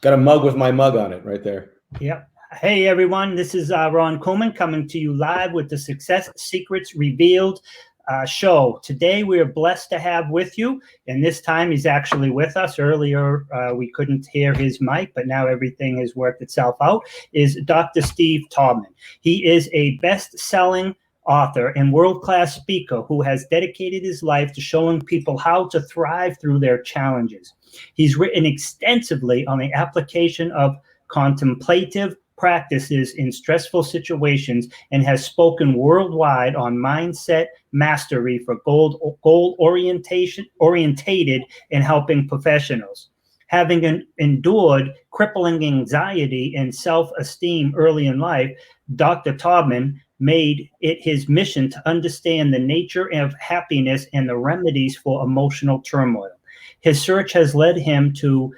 Got a mug with my mug on it right there. Yep. Hey, everyone. This is Ron Couming coming to you live with the Success Secrets Revealed show. Today, we are blessed to have with you, and this time he's actually with us. Earlier, we couldn't hear his mic, but now everything has worked itself out, is Dr. Steve Taubman. He is a best-selling author and world-class speaker who has dedicated his life to showing people how to thrive through their challenges. He's written extensively on the application of contemplative practices in stressful situations and has spoken worldwide on mindset mastery for goal orientated and helping professionals. Having endured crippling anxiety and self-esteem early in life, Dr. Taubman made it his mission to understand the nature of happiness and the remedies for emotional turmoil. His search has led him to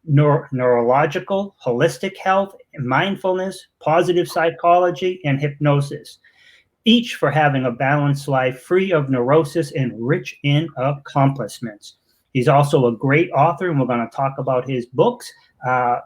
neurological, holistic health, mindfulness, positive psychology, and hypnosis, each for having a balanced life free of neurosis and rich in accomplishments. He's also a great author, and we're going to talk about his books.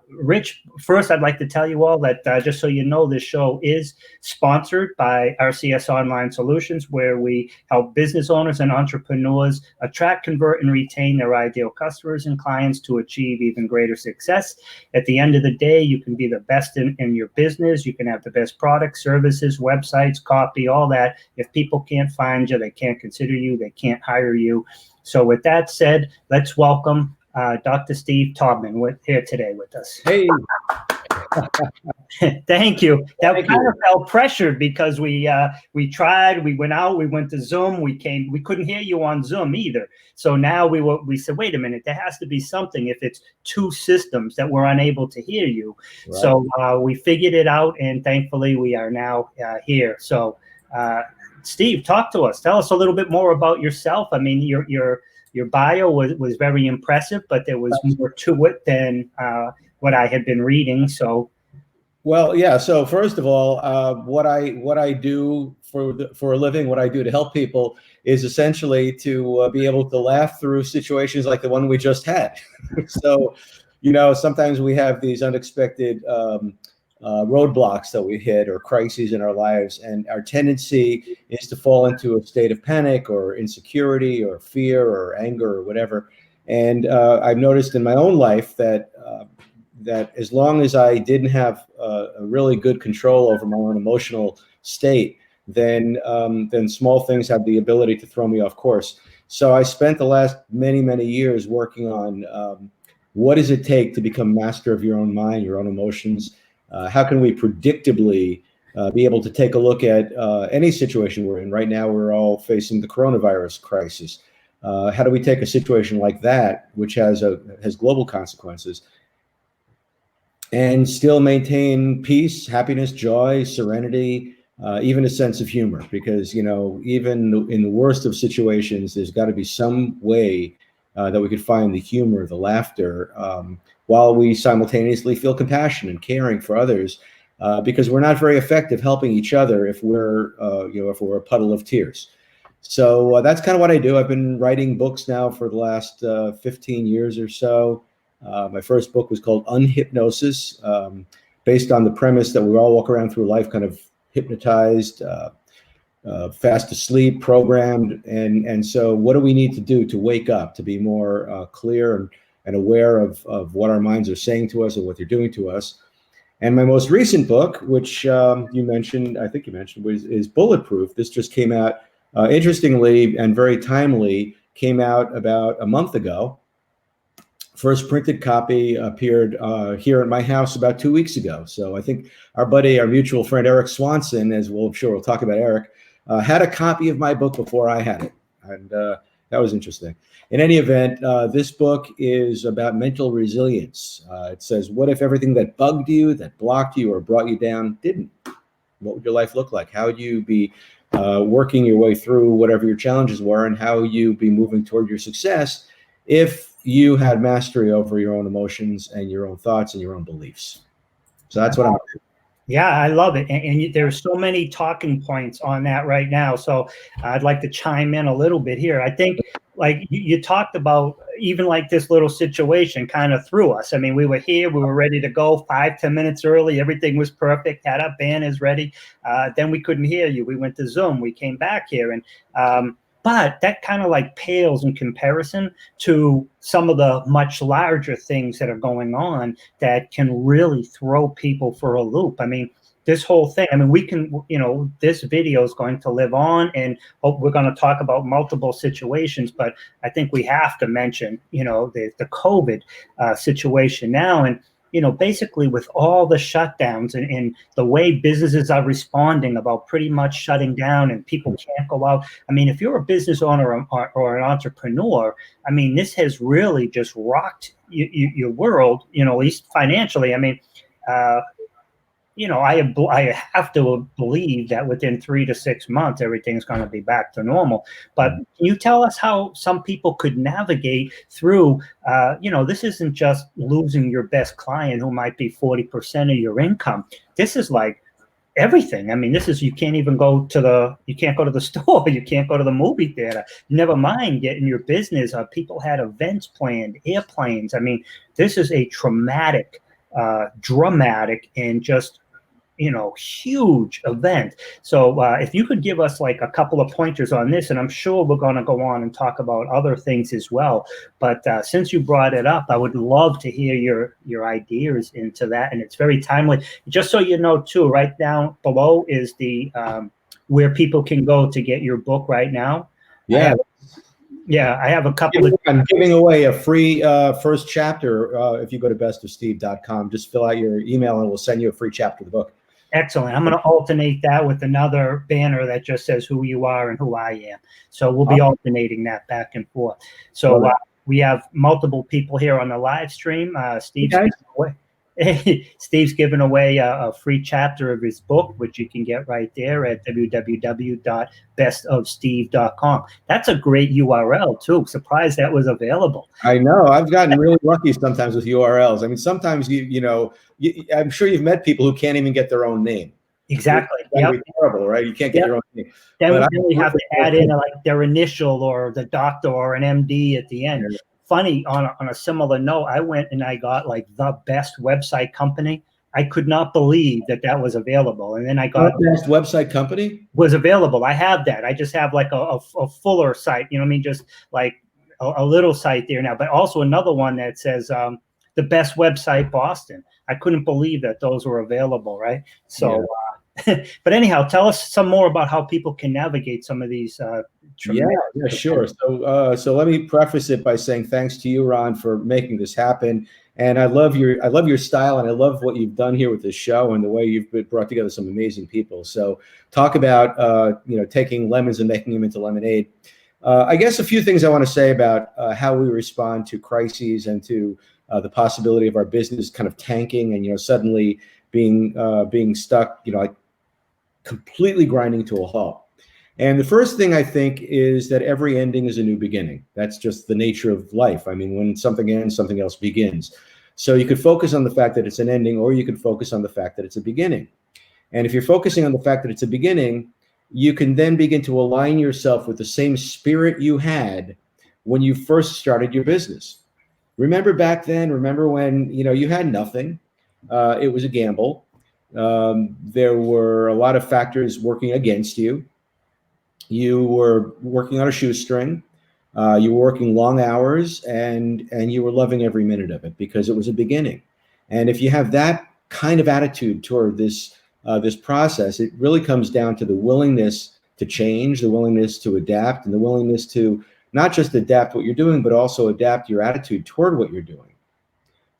Rich, first, I'd like to tell you all that just so you know, this show is sponsored by RCS Online Solutions, where we help business owners and entrepreneurs attract, convert, and retain their ideal customers and clients to achieve even greater success. At the end of the day, you can be the best in your business. You can have the best products, services, websites, copy, all that. If people can't find you, they can't consider you, they can't hire you. So with that said, let's welcome Dr. Steve Taubman here today with us. Hey. Thank you. That kind of felt pressured because we tried, we went out, we went to Zoom, we couldn't hear you on Zoom either. So now we said, wait a minute, there has to be something if it's two systems that we're unable to hear you. Right. So we figured it out, and thankfully we are now here. So Steve, talk to us. Tell us a little bit more about yourself. I mean, your bio was very impressive, but there was more to it than what I had been reading. So, well, yeah. So first of all, what I do for a living, what I do to help people, is essentially to be able to laugh through situations like the one we just had. So, sometimes we have these unexpected roadblocks that we hit, or crises in our lives, and our tendency is to fall into a state of panic or insecurity or fear or anger or whatever. And I've noticed in my own life that as long as I didn't have a really good control over my own emotional state, then small things have the ability to throw me off course. So I spent the last many years working on what does it take to become master of your own mind, your own emotions. How can we predictably be able to take a look at any situation we're in? Right now, we're all facing the coronavirus crisis. How do we take a situation like that, which has global consequences, and still maintain peace, happiness, joy, serenity, even a sense of humor? Because, even in the worst of situations, there's got to be some way that we could find the humor, the laughter, while we simultaneously feel compassion and caring for others, because we're not very effective helping each other if we're a puddle of tears. So that's kind of what I do. I've been writing books now for the last 15 years or so. My first book was called Unhypnosis, based on the premise that we all walk around through life kind of hypnotized, fast asleep, programmed, and so what do we need to do to wake up, to be more clear and aware of what our minds are saying to us and what they're doing to us. And my most recent book, which I think you mentioned, is Bulletproof. This just came out, interestingly and very timely, came out about a month ago. First printed copy appeared here at my house about 2 weeks ago. So I think our mutual friend, Eric Swanson, as I'm sure we'll talk about Eric, had a copy of my book before I had it. And that was interesting. In any event, this book is about mental resilience. It says, what if everything that bugged you, that blocked you, or brought you down didn't? What would your life look like? How would you be working your way through whatever your challenges were, and how would you be moving toward your success if you had mastery over your own emotions and your own thoughts and your own beliefs? So that's what I'm doing. Yeah, I love it. And there's so many talking points on that right now. So I'd like to chime in a little bit here. I think, like you talked about, even like this little situation kind of threw us. I mean, we were here, we were ready to go 5-10 minutes early. Everything was perfect, had our banners ready. Then we couldn't hear you. We went to Zoom, we came back here. And but that kind of like pales in comparison to some of the much larger things that are going on that can really throw people for a loop. I mean, this whole thing, I mean, we can, you know, this video is going to live on, and we're going to talk about multiple situations, but I think we have to mention, you know, the COVID situation now. And, you know, basically with all the shutdowns and the way businesses are responding about pretty much shutting down and people can't go out. I mean, if you're a business owner or an entrepreneur, I mean, this has really just rocked your world, you know, at least financially. I mean, you know, I have to believe that within 3 to 6 months, everything's going to be back to normal. But can you tell us how some people could navigate through, you know, this isn't just losing your best client who might be 40% of your income. This is like everything. I mean, this is, you can't even go to the store. You can't go to the movie theater. Never mind getting your business. People had events planned, airplanes. I mean, this is a traumatic, dramatic, and just, you know, huge event. So if you could give us like a couple of pointers on this, and I'm sure we're going to go on and talk about other things as well. But since you brought it up, I would love to hear your ideas into that. And it's very timely. Just so you know, too, right down below is the where people can go to get your book right now. Yeah. I have a couple of. I'm giving away a free first chapter. If you go to bestofsteve.com, just fill out your email and we'll send you a free chapter of the book. Excellent. I'm going to alternate that with another banner that just says who you are and who I am. So we'll be alternating that back and forth. So we have multiple people here on the live stream. Steve's giving away a free chapter of his book, which you can get right there at www.bestofsteve.com. That's a great URL too. Surprised that was available. I know. I've gotten really lucky sometimes with URLs. I mean, sometimes I'm sure you've met people who can't even get their own name. Exactly. That'd be terrible, right? You can't get your own name. Then we really have to add in like their initial or the doctor or an MD at the end. Yeah. Funny, on a similar note, I went and I got like the best website company. I could not believe that was available. And then I got the best website company was available. I have that. I just have like a fuller site, you know what I mean? Just like a little site there now, but also another one that says the best website Boston. I couldn't believe that those were available, right? So, but anyhow, tell us some more about how people can navigate some of these. Yeah, sure. So let me preface it by saying thanks to you, Ron, for making this happen. And I love your style, and I love what you've done here with this show and the way you've brought together some amazing people. So talk about taking lemons and making them into lemonade. I guess a few things I want to say about how we respond to crises and to the possibility of our business kind of tanking and suddenly being stuck, like completely grinding to a halt. And the first thing I think is that every ending is a new beginning. That's just the nature of life. I mean, when something ends, something else begins. So you could focus on the fact that it's an ending, or you could focus on the fact that it's a beginning. And if you're focusing on the fact that it's a beginning, you can then begin to align yourself with the same spirit you had when you first started your business. Remember back then, remember when, you had nothing. It was a gamble. There were a lot of factors working against you. You were working on a shoestring. You were working long hours, and you were loving every minute of it because it was a beginning. And if you have that kind of attitude toward this process, it really comes down to the willingness to change, the willingness to adapt, and the willingness to not just adapt what you're doing, but also adapt your attitude toward what you're doing.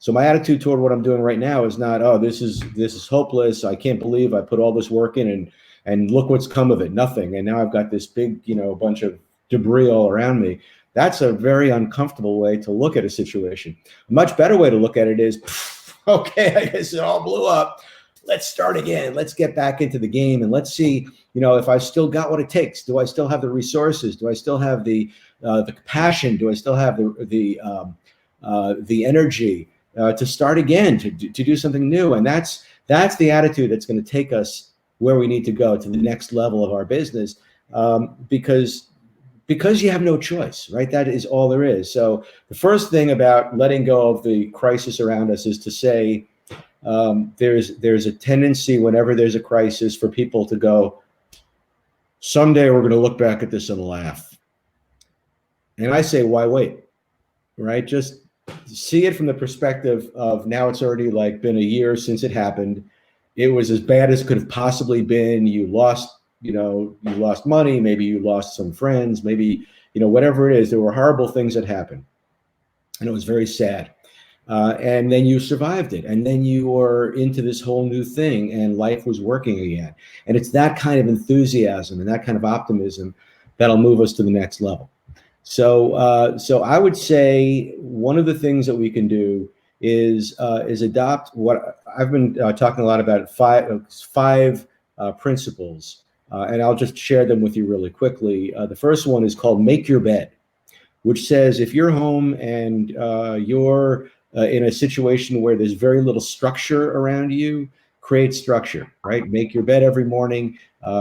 So my attitude toward what I'm doing right now is not, oh, this is hopeless. I can't believe I put all this work in and look what's come of it, nothing. And now I've got this big, bunch of debris all around me. That's a very uncomfortable way to look at a situation. A much better way to look at it is, okay, I guess it all blew up. Let's start again. Let's get back into the game and let's see, if I still got what it takes. Do I still have the resources? Do I still have the passion? Do I still have the energy to start again, to do something new? And that's the attitude that's going to take us where we need to go, to the next level of our business, because because you have no choice, right? That is all there is. So the first thing about letting go of the crisis around us is to say, there's a tendency whenever there's a crisis for people to go, someday we're going to look back at this and laugh. And I say, why wait? Right? Just see it from the perspective of now it's already like been a year since it happened. It was as bad as could have possibly been. You lost money. Maybe you lost some friends, maybe, whatever it is, there were horrible things that happened. And it was very sad. And then you survived it. And then you were into this whole new thing and life was working again. And it's that kind of enthusiasm and that kind of optimism that'll move us to the next level. So I would say one of the things that we can do is adopt what I've been talking a lot about, five principles. And I'll just share them with you really quickly. The first one is called Make Your Bed, which says if you're home and you're in a situation where there's very little structure around you, create structure, right? Make your bed every morning.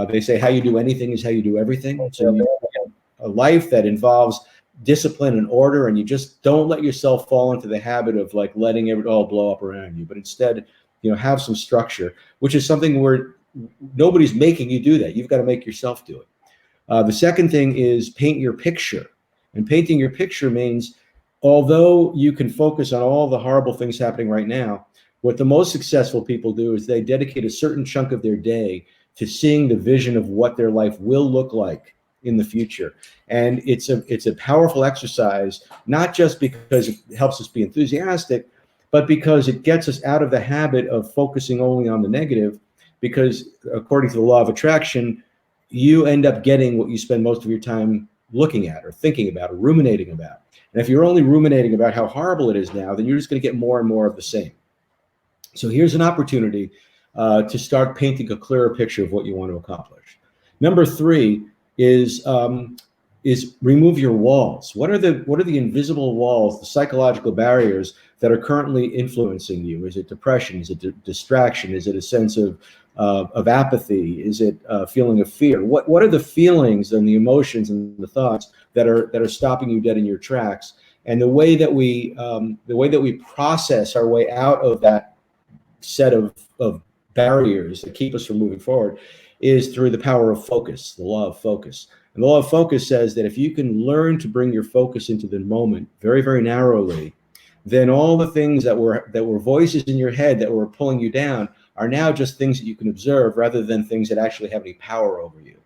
They say how you do anything is how you do everything. So you have a life that involves discipline and order, and you just don't let yourself fall into the habit of like letting it all blow up around you, but instead, have some structure, which is something where nobody's making you do that. You've got to make yourself do it. The second thing is paint your picture. And painting your picture means, although you can focus on all the horrible things happening right now, what the most successful people do is they dedicate a certain chunk of their day to seeing the vision of what their life will look like in the future. And it's a powerful exercise, not just because it helps us be enthusiastic, but because it gets us out of the habit of focusing only on the negative, because according to the law of attraction, you end up getting what you spend most of your time looking at or thinking about or ruminating about. And if you're only ruminating about how horrible it is now, then you're just going to get more and more of the same. So here's an opportunity to start painting a clearer picture of what you want to accomplish. Number 3 is remove your walls. What are the invisible walls, the psychological barriers that are currently influencing you? Is it depression? Is it distraction? Is it a sense of apathy? Is it a feeling of fear? What are the feelings and the emotions and the thoughts that are stopping you dead in your tracks? And the way that we process our way out of that set of barriers that keep us from moving forward is through the power of focus, the law of focus. And the law of focus says that if you can learn to bring your focus into the moment very, very narrowly, then all the things that were voices in your head that were pulling you down are now just things that you can observe rather than things that actually have any power over you.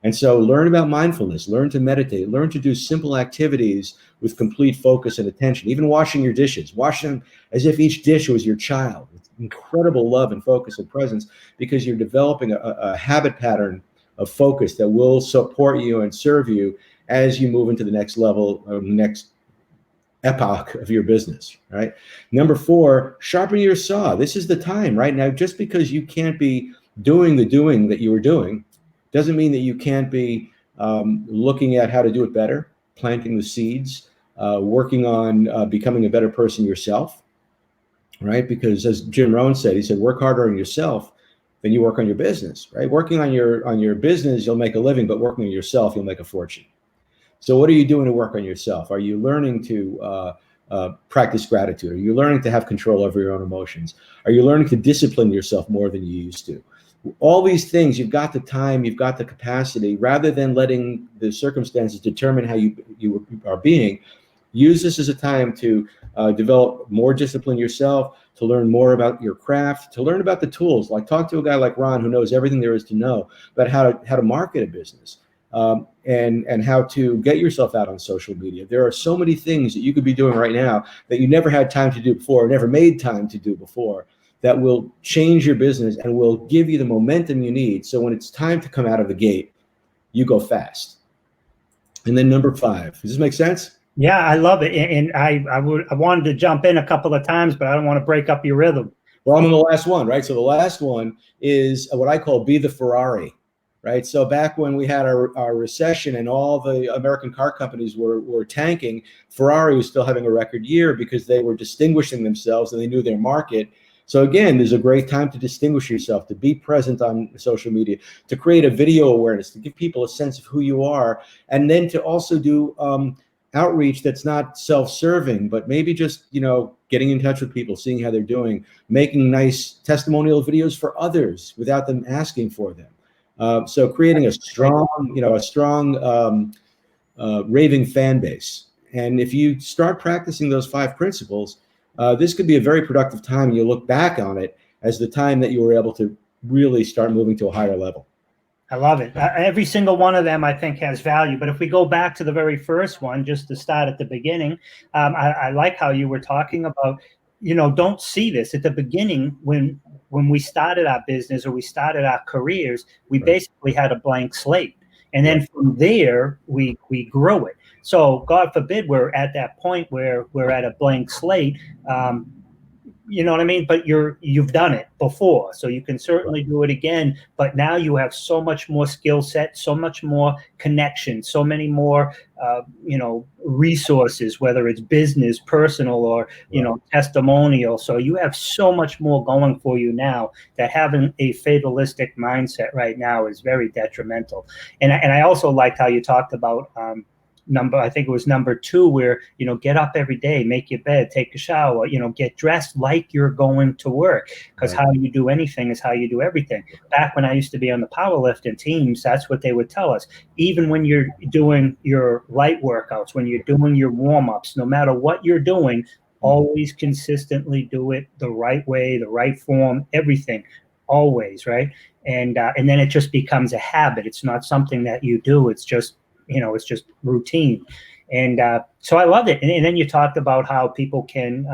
And so learn about mindfulness, learn to meditate, learn to do simple activities with complete focus and attention. Even washing your dishes, wash them as if each dish was your child, with incredible love and focus and presence, because you're developing a habit pattern of focus that will support you and serve you as you move into the next level or next epoch of your business, right? Number 4, sharpen your saw. This is the time right now. Just because you can't be doing the doing that you were doing doesn't mean that you can't be looking at how to do it better, planting the seeds, working on becoming a better person yourself, right? Because as Jim Rohn said, he said, work harder on yourself than you work on your business, right? Working on your business, you'll make a living, but working on yourself, you'll make a fortune. So what are you doing to work on yourself? Are you learning to practice gratitude? Are you learning to have control over your own emotions? Are you learning to discipline yourself more than you used to? All these things, you've got the time, you've got the capacity, rather than letting the circumstances determine how you are being. Use this as a time to develop more discipline yourself, to learn more about your craft, to learn about the tools. Like talk to a guy like Ron who knows everything there is to know about how to market a business. And how to get yourself out on social media. There are so many things that you could be doing right now that you never had time to do before, never made time to do before, that will change your business and will give you the momentum you need. So when it's time to come out of the gate, you go fast. And then number 5, does this make sense? Yeah, I love it. And I wanted to jump in a couple of times, but I don't want to break up your rhythm. Well, I'm on the last one, right? So the last one is what I call be the Ferrari. Right. So back when we had our recession and all the American car companies were tanking, Ferrari was still having a record year because they were distinguishing themselves and they knew their market So again, there's a great time to distinguish yourself, to be present on social media, to create a video awareness, to give people a sense of who you are, and then to also do outreach that's not self-serving, but maybe just, getting in touch with people, seeing how they're doing, making nice testimonial videos for others without them asking for them. So creating a strong, raving fan base. And if you start practicing those 5 principles, this could be a very productive time. You look back on it as the time that you were able to really start moving to a higher level. I love it. Every single one of them, I think, has value. But if we go back to the very first one, just to start at the beginning, I like how you were talking about, don't see this at the beginning when we started our business or we started our careers, we basically had a blank slate. And then from there, we grew it. So God forbid we're at that point where we're at a blank slate. You know what I mean? But you've done it before, so you can certainly do it again. But now you have so much more skill set, so much more connection, so many more, resources, whether it's business, personal, or, testimonial. So you have so much more going for you now that having a fatalistic mindset right now is very detrimental. And I also liked how you talked about, I think it was number 2, where, get up every day, make your bed, take a shower, get dressed like you're going to work, because how you do anything is how you do everything. Back when I used to be on the powerlifting teams, that's what they would tell us. Even when you're doing your light workouts, when you're doing your warm-ups, no matter what you're doing, always consistently do it the right way, the right form, everything, always, right? And then it just becomes a habit. It's not something that you do. It's just it's just routine. And so I love it. And then you talked about how people can,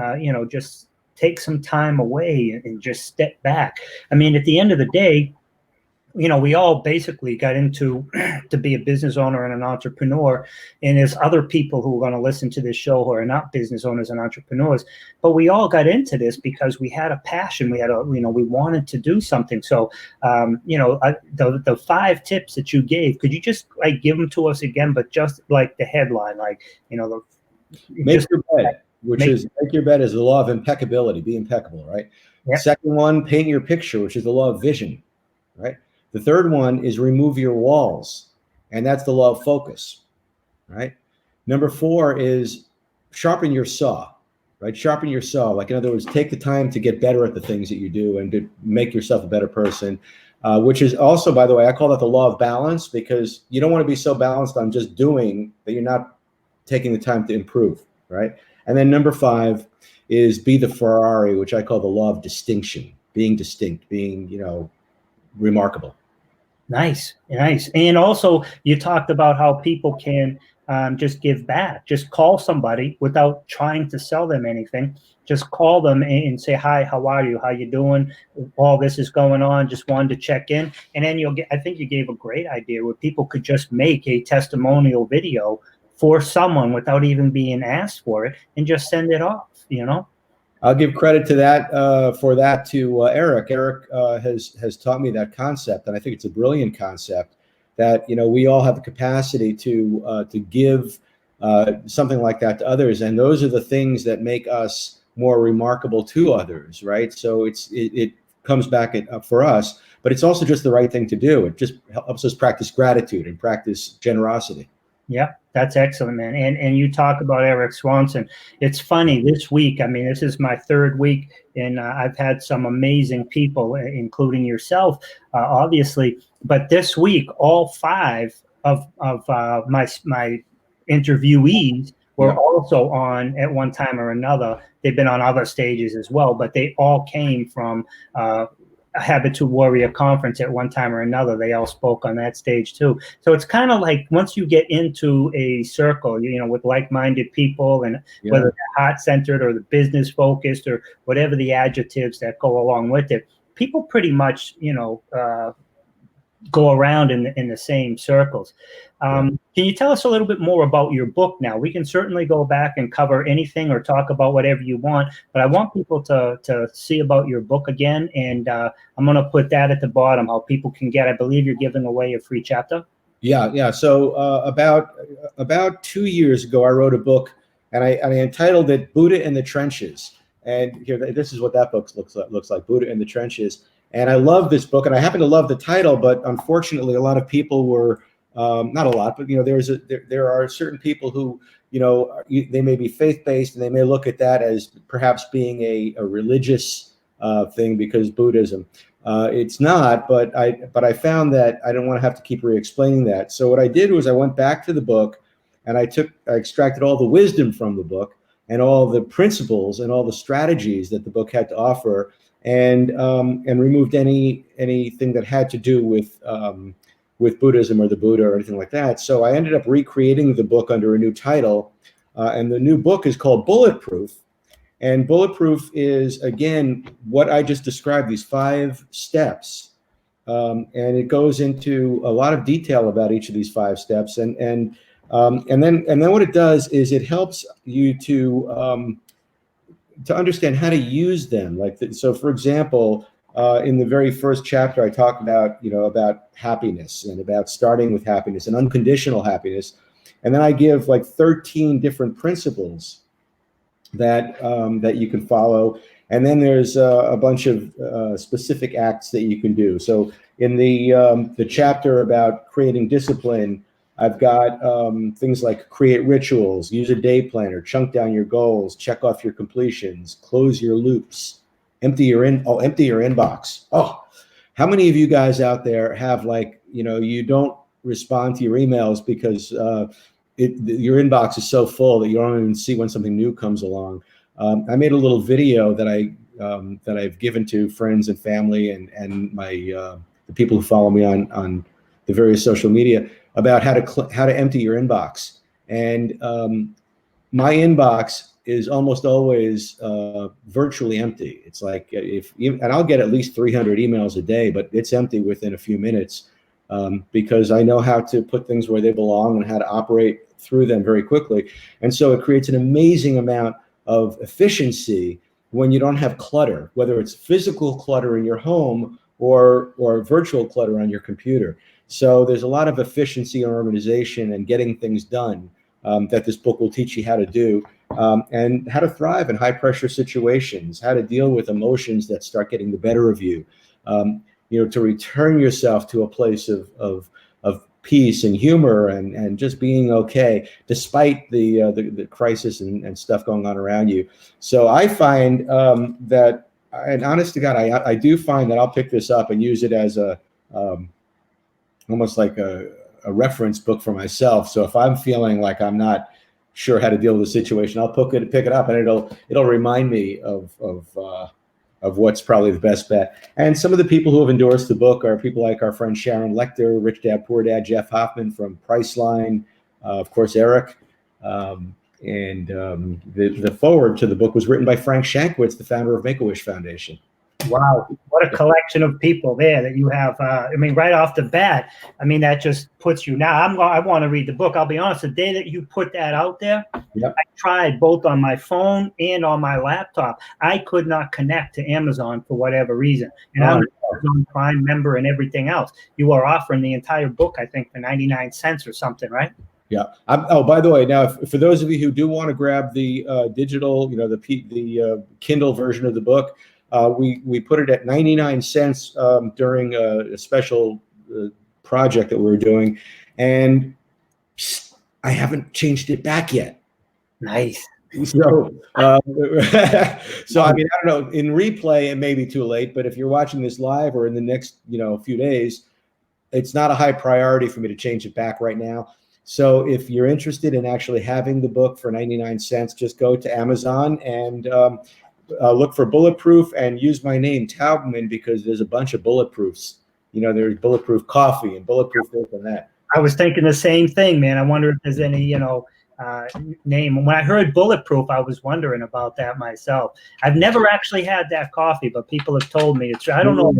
just take some time away and just step back. I mean, at the end of the day, we all basically got into to be a business owner and an entrepreneur. And there's other people who are going to listen to this show who are not business owners and entrepreneurs. But we all got into this because we had a passion. We had we wanted to do something. So, the 5 tips that you gave, could you just give them to us again, but just like the headline, make your bed, make your bed is the law of impeccability. Be impeccable, right? Yep. Second one, paint your picture, which is the law of vision, right? The third one is remove your walls, and that's the law of focus, right? Number 4 is sharpen your saw, right? Sharpen your saw. Like, in other words, take the time to get better at the things that you do and to make yourself a better person, which is also, by the way, I call that the law of balance, because you don't want to be so balanced on just doing that you're not taking the time to improve, right? And then number 5 is be the Ferrari, which I call the law of distinction, being distinct, being, remarkable. Nice. And also, you talked about how people can just give back. Just call somebody without trying to sell them anything. Just call them and say, hi, how are you? How you doing? All this is going on. Just wanted to check in. And then I think you gave a great idea where people could just make a testimonial video for someone without even being asked for it and just send it off, I'll give credit to that to Eric. Eric has taught me that concept, and I think it's a brilliant concept. That we all have the capacity to give something like that to others, and those are the things that make us more remarkable to others, right? So it comes back for us, but it's also just the right thing to do. It just helps us practice gratitude and practice generosity. Yeah, that's excellent, man. And you talk about Eric Swanson. It's funny, this week, I mean, this is my 3rd week, and I've had some amazing people, including yourself, obviously. But this week, all 5 of my interviewees were also on at one time or another. They've been on other stages as well, but they all came from a Habit to Warrior conference at one time or another. They all spoke on that stage too. So it's kind of like once you get into a circle, with like-minded people, and whether they're heart-centered or the business-focused or whatever the adjectives that go along with it, people pretty much, go around in the same circles. Can you tell us a little bit more about your book now? We can certainly go back and cover anything or talk about whatever you want, but I want people to see about your book again, and I'm going to put that at the bottom, how people can get, I believe you're giving away a free chapter. Yeah. So about 2 years ago, I wrote a book, and I entitled it Buddha in the Trenches. And here, this is what that book looks like, Buddha in the Trenches. And I love this book, and I happen to love the title, but unfortunately, a lot of people were, not a lot, but, there are certain people who, they may be faith-based, and they may look at that as perhaps being a religious thing, because Buddhism. It's not, but I found that I don't want to have to keep re-explaining that. So what I did was I went back to the book, and I extracted all the wisdom from the book and all the principles and all the strategies that the book had to offer, and removed anything that had to do with Buddhism or the Buddha or anything like that. So I ended up recreating the book under a new title, and the new book is called Bulletproof. And Bulletproof is, again, what I just described, these 5 steps. And it goes into a lot of detail about each of these 5 steps. And then what it does is it helps you to understand how to use them. So for example, in the very first chapter, I talk about happiness, and about starting with happiness and unconditional happiness. And then I give 13 different principles that you can follow. And then there's a bunch of specific acts that you can do. So in the chapter about creating discipline, I've got things like create rituals, use a day planner, chunk down your goals, check off your completions, close your loops, empty your inbox. Oh, how many of you guys out there have you don't respond to your emails because your inbox is so full that you don't even see when something new comes along? I made a little video that I've given to friends and family and my the people who follow me on the various social media about how to empty your inbox. And my inbox is almost always virtually empty. It's like and I'll get at least 300 emails a day, but it's empty within a few minutes, because I know how to put things where they belong and how to operate through them very quickly. And so it creates an amazing amount of efficiency when you don't have clutter, whether it's physical clutter in your home or virtual clutter on your computer. So there's a lot of efficiency and organization and getting things done that this book will teach you how to do, and how to thrive in high pressure situations, how to deal with emotions that start getting the better of you, to return yourself to a place of peace and humor and just being okay despite the crisis and stuff going on around you. So I find that, and honest to God, I do find that I'll pick this up and use it as a almost like a reference book for myself. So if I'm feeling like I'm not sure how to deal with the situation, I'll pick it up, and it'll remind me of what's probably the best bet. And some of the people who have endorsed the book are people like our friend Sharon Lechter, Rich Dad Poor Dad, Jeff Hoffman from Priceline, of course Eric, and the foreword to the book was written by Frank Shankwitz, the founder of Make-A-Wish Foundation. Wow, what a collection of people there that you have. Right off the bat, that just puts you. Now I want to read the book. I'll be honest, the day that you put that out there, yep. I tried both on my phone and on my laptop. I could not connect to Amazon for whatever reason. And I'm an Amazon Prime member and everything else. You are offering the entire book, I think, for 99 cents or something, right? Yeah. By the way, now for those of you who do want to grab the digital, the Kindle version of the book, we put it at 99 cents during a special project that we were doing, and I haven't changed it back yet. Nice. So, I don't know. In replay, it may be too late, but if you're watching this live or in the next, few days, it's not a high priority for me to change it back right now. So if you're interested in actually having the book for 99 cents, just go to Amazon and look for Bulletproof and use my name, Taubman, because there's a bunch of Bulletproofs. There's Bulletproof coffee and Bulletproof this and that. I was thinking the same thing, man. I wonder if there's any, name. When I heard Bulletproof, I was wondering about that myself. I've never actually had that coffee, but people have told me it's. I don't know.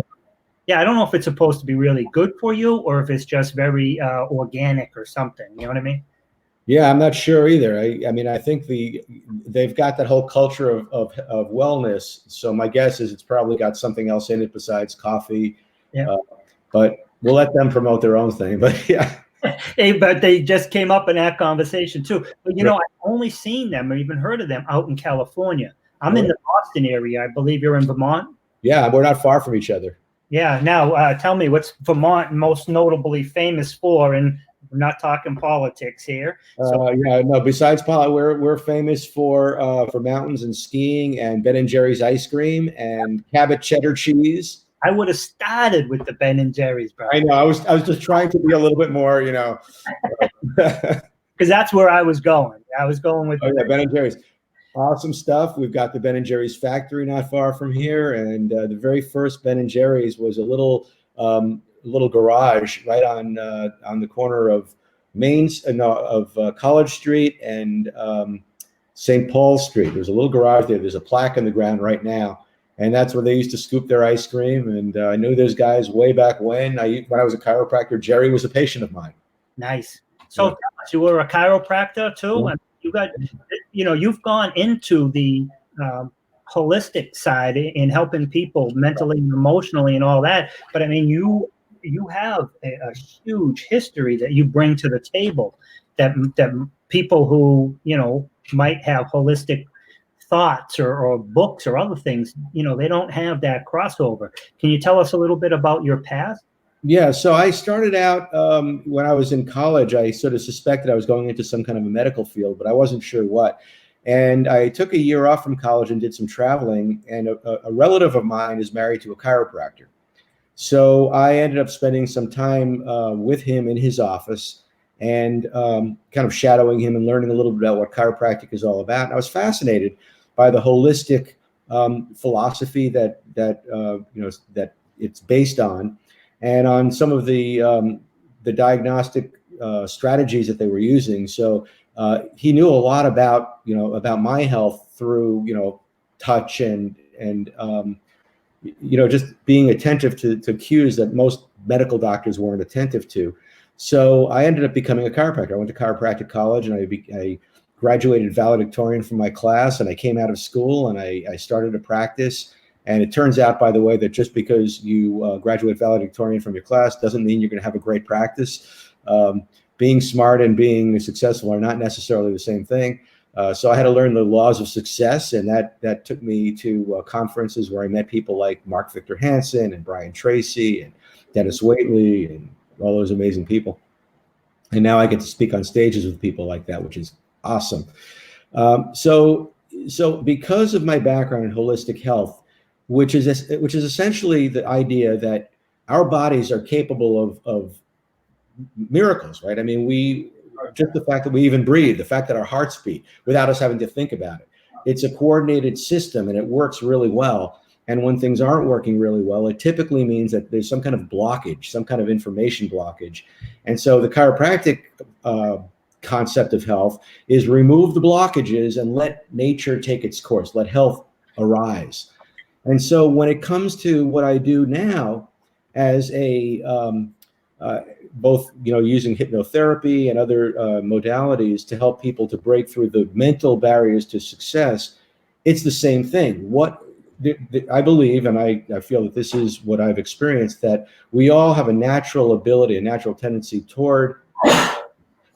Yeah, I don't know if it's supposed to be really good for you or if it's just very organic or something. You know what I mean? Yeah, I'm not sure either. I think they've got that whole culture of wellness. So my guess is it's probably got something else in it besides coffee. Yeah. But we'll let them promote their own thing. But yeah. Hey, but they just came up in that conversation too. But I've only seen them or even heard of them out in California. I'm in the Boston area. I believe you're in Vermont. Yeah, we're not far from each other. Yeah. Now, tell me, what's Vermont most notably famous for? And we're not talking politics here. Yeah, no. Besides we're famous for mountains and skiing and Ben and Jerry's ice cream and Cabot cheddar cheese. I would have started with the Ben and Jerry's, bro. I know. I was just trying to be a little bit more, because that's where I was going. I was going with Ben and Jerry's. Awesome stuff. We've got the Ben and Jerry's factory not far from here, and the very first Ben and Jerry's was a little garage right on the corner of College Street and St. Paul Street. There's a little garage there. There's a plaque on the ground right now, and that's where they used to scoop their ice cream. And I knew those guys way back when I was a chiropractor. Jerry was a patient of mine. Nice. So tell us, you were a chiropractor too, Yeah. and you've gone into the holistic side in helping people mentally and emotionally and all that. But I mean, you have a huge history that you bring to the table that people who might have holistic thoughts or books or other things, they don't have that crossover. Can you tell us a little bit about your past? Yeah, so I started out when I was in college. I sort of suspected I was going into some kind of a medical field, but I wasn't sure what. And I took a year off from college and did some traveling. And a relative of mine is married to a chiropractor. So I ended up spending some time with him in his office and kind of shadowing him and learning a little bit about what chiropractic is all about. And I was fascinated by the holistic philosophy that it's based on, and on some of the diagnostic strategies that they were using. So he knew a lot about my health through touch and just being attentive to cues that most medical doctors weren't attentive to. So I ended up becoming a chiropractor. I went to chiropractic college, and I graduated valedictorian from my class, and I came out of school and I started a practice. And it turns out, by the way, that just because you graduate valedictorian from your class doesn't mean you're going to have a great practice. Being smart and being successful are not necessarily the same thing. So I had to learn the laws of success, and that took me to conferences where I met people like Mark Victor Hansen and Brian Tracy and Dennis Waitley and all those amazing people. And now I get to speak on stages with people like that, which is awesome. So because of my background in holistic health, which is essentially the idea that our bodies are capable of miracles, right? I mean, just the fact that we even breathe, the fact that our hearts beat without us having to think about it. It's a coordinated system, and it works really well. And when things aren't working really well, it typically means that there's some kind of blockage, some kind of information blockage. And so the chiropractic concept of health is remove the blockages and let nature take its course, let health arise. And so when it comes to what I do now as both using hypnotherapy and other modalities to help people to break through the mental barriers to success, it's the same thing. I believe, and I feel that this is what I've experienced, that we all have a natural ability, a natural tendency toward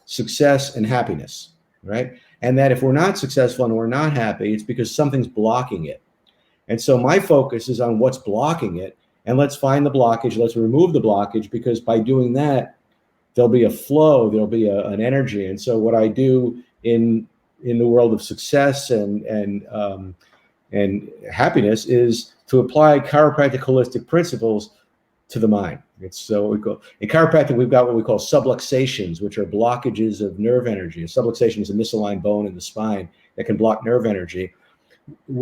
success and happiness, right? And that if we're not successful and we're not happy, it's because something's blocking it. And so my focus is on what's blocking it, and let's find the blockage, let's remove the blockage, because by doing that, there'll be a flow, there'll be an energy. And so what I do in the world of success and happiness is to apply chiropractic holistic principles to the mind. In chiropractic, we've got what we call subluxations, which are blockages of nerve energy. A subluxation is a misaligned bone in the spine that can block nerve energy.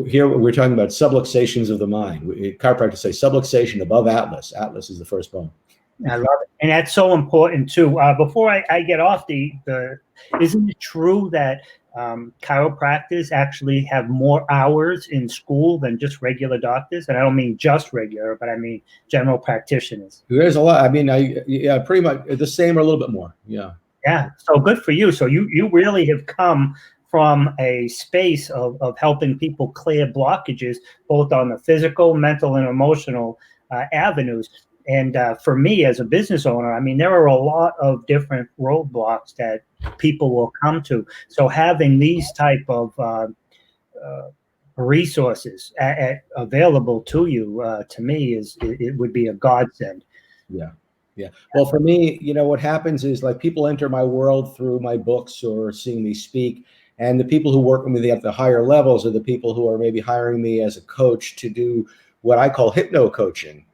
Here we're talking about subluxations of the mind. Chiropractors say subluxation above atlas. Atlas is the first bone. I love it, and that's so important too. Before I get off isn't it true that chiropractors actually have more hours in school than just regular doctors? And I don't mean just regular, but I mean general practitioners. There's a lot. I mean, pretty much the same or a little bit more. Yeah. Yeah. So good for you. So you really have come from a space of helping people clear blockages, both on the physical, mental, and emotional avenues. And for me as a business owner, I mean, there are a lot of different roadblocks that people will come to. So having these type of resources available to you, to me, it would be a godsend. Yeah. Yeah. Well, for me, what happens is like people enter my world through my books or seeing me speak. And the people who work with me at the higher levels are the people who are maybe hiring me as a coach to do what I call hypno coaching.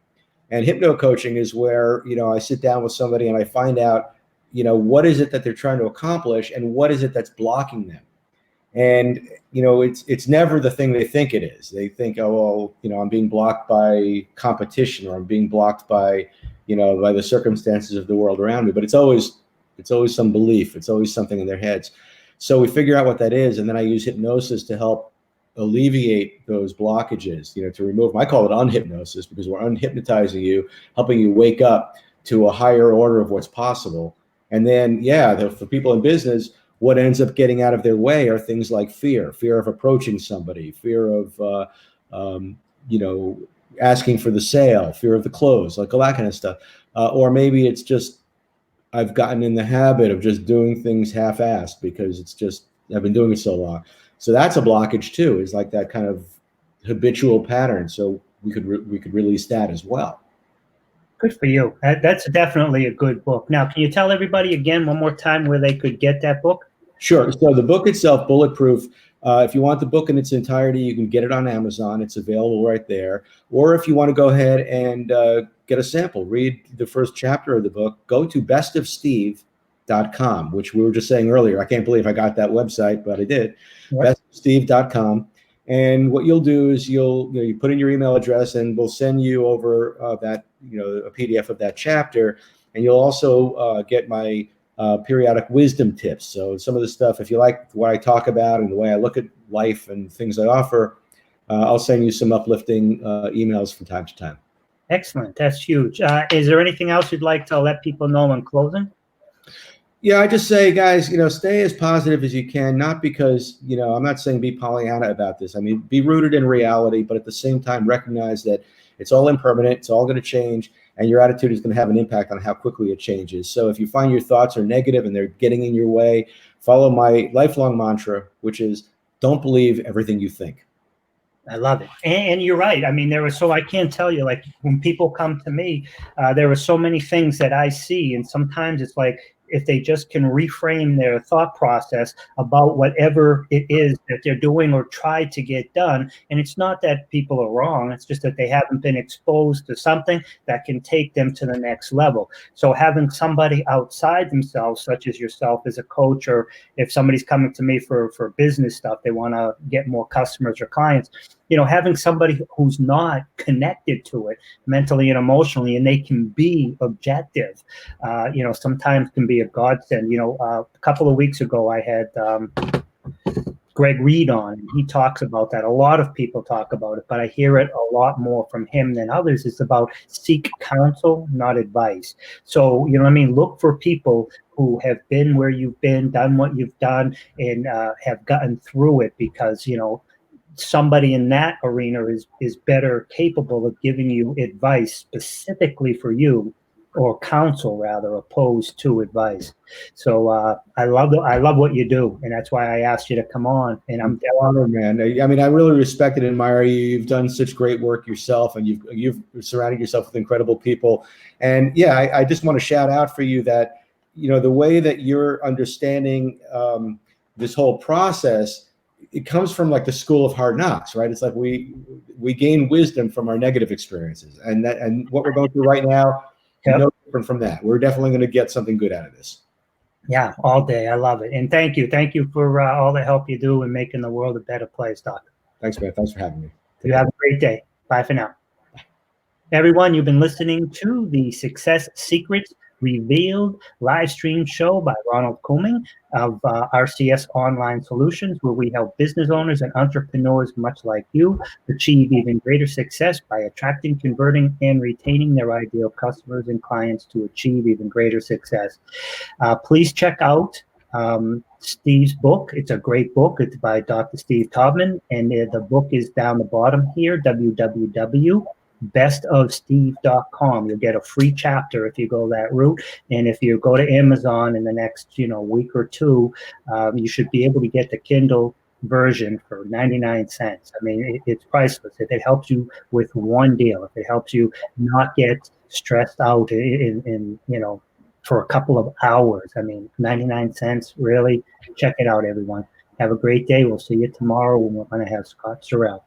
And hypno coaching is where, I sit down with somebody and I find out, what is it that they're trying to accomplish and what is it that's blocking them. And, it's never the thing they think it is. They think, oh, well, I'm being blocked by competition, or I'm being blocked by, by the circumstances of the world around me. But it's always some belief. It's always something in their heads. So we figure out what that is. And then I use hypnosis to help alleviate those blockages, to remove them. I call it unhypnosis because we're unhypnotizing you, helping you wake up to a higher order of what's possible. And then, for people in business, what ends up getting out of their way are things like fear of approaching somebody, fear of, asking for the sale, fear of the close, like all that kind of stuff. Or maybe it's just, I've gotten in the habit of just doing things half-assed because I've been doing it so long. So that's a blockage too, is like that kind of habitual pattern. So we could release that as well. Good for you. That's definitely a good book. Now, can you tell everybody again one more time where they could get that book? Sure. So the book itself, Bulletproof, if you want the book in its entirety, you can get it on Amazon. It's available right there. Or if you want to go ahead and get a sample, read the first chapter of the book, go to bestofsteve.com, which we were just saying earlier. I can't believe I got that website, but I did. Right. bestofsteve.com. And what you'll do is you put in your email address and we'll send you over a PDF of that chapter. And you'll also get my periodic wisdom tips. So some of the stuff, if you like what I talk about and the way I look at life and things I offer, I'll send you some uplifting emails from time to time. Excellent. That's huge. Is there anything else you'd like to let people know in closing? Yeah, I just say, guys, stay as positive as you can, not because, I'm not saying be Pollyanna about this. I mean, be rooted in reality, but at the same time, recognize that it's all impermanent. It's all going to change. And your attitude is going to have an impact on how quickly it changes. So if you find your thoughts are negative and they're getting in your way, follow my lifelong mantra, which is don't believe everything you think. I love it. And you're right. I mean, I can't tell you, like when people come to me, there are so many things that I see. And sometimes it's like, if they just can reframe their thought process about whatever it is that they're doing or try to get done. And it's not that people are wrong. It's just that they haven't been exposed to something that can take them to the next level. So having somebody outside themselves, such as yourself as a coach, or if somebody's coming to me for business stuff, they want to get more customers or clients, having somebody who's not connected to it mentally and emotionally, and they can be objective, sometimes can be a godsend. A couple of weeks ago, I had Greg Reed on, and he talks about that. A lot of people talk about it, but I hear it a lot more from him than others. It's about seek counsel, not advice. So, look for people who have been where you've been, done what you've done, and have gotten through it, because, somebody in that arena is better capable of giving you advice specifically for you, or counsel rather, opposed to advice. So I love what you do, and that's why I asked you to come on. And I'm honored, man. I mean, I really respect and admire you. You've done such great work yourself, and you've surrounded yourself with incredible people. And yeah, I just want to shout out for you that the way that you're understanding this whole process, it comes from like the school of hard knocks, right? It's like we gain wisdom from our negative experiences, and what we're going through right now, no different from that. We're definitely going to get something good out of this. Yeah, all day. I love it. And thank you for all the help you do in making the world a better place, Doc. Thanks, man. Thanks for having me. You have a great day. Bye for now. Everyone, you've been listening to the Success Secrets Revealed live stream show by Ronald Couming of RCS Online Solutions, where we help business owners and entrepreneurs much like you achieve even greater success by attracting, converting, and retaining their ideal customers and clients to achieve even greater success. Please check out Steve's book. It's a great book. It's by Dr. Steve Taubman, and the book is down the bottom here, www.bestofsteve.com. You'll get a free chapter if you go that route. And if you go to Amazon in the next week or two, you should be able to get the Kindle version for 99 cents. I mean, it's priceless. If it helps you with one deal, if it helps you not get stressed out in for a couple of hours, I mean, 99 cents, really, check it out, everyone. Have a great day. We'll see you tomorrow when we're going to have Scott Sorrell.